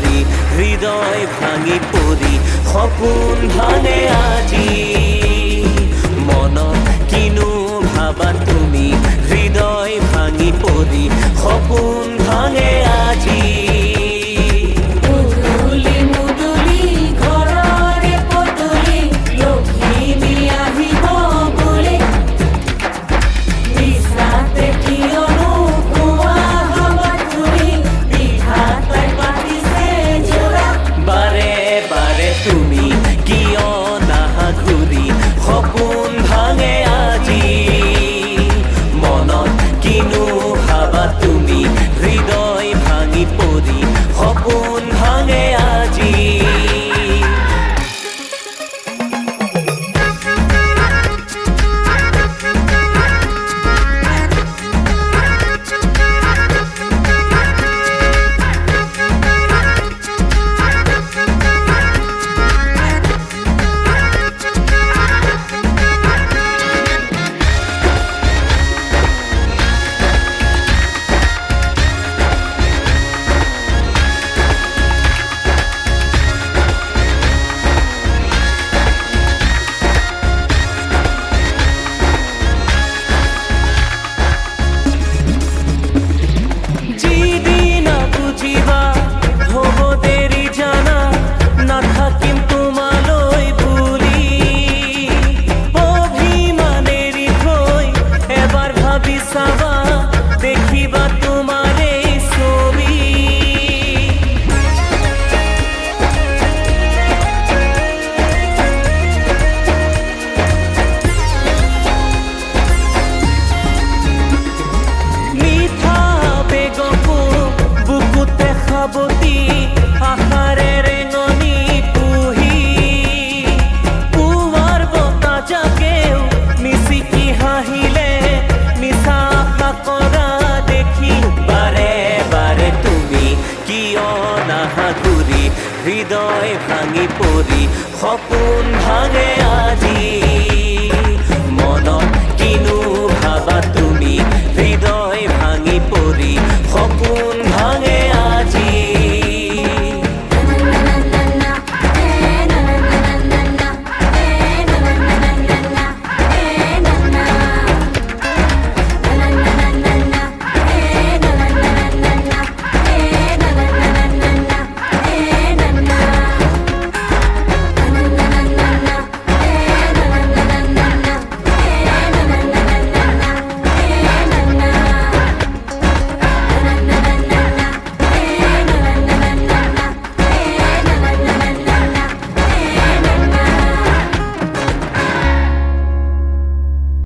ঘূৰি হৃদয় ভাঙি পৰি সপোন ভাঙে আজি মনত কিনো ভাবা তুমি হৃদয় ভাঙি পৰি সপোন ভাঙে আজি তুমি কিয় নাহা ঘূৰি সপোন ভাঙে আজি মনত কিনো ভাবা তুমি হৃদয় ভাঙি পৰি সপোন ভাঙে আজি দেখিবা তোমাৰে ছবি মিঠা বেগপ বুকুতে খাবতি আহাৰে ৰেঙনি পুহি পুৱাৰ বতা জাকেও মিচিকি হাঁহিলে মিছা আশা কৰা বাৰে বাৰে তুমি কিয় নাহা ঘূৰি হৃদয় ভাঙি পৰি সপোন ভাঙে আজি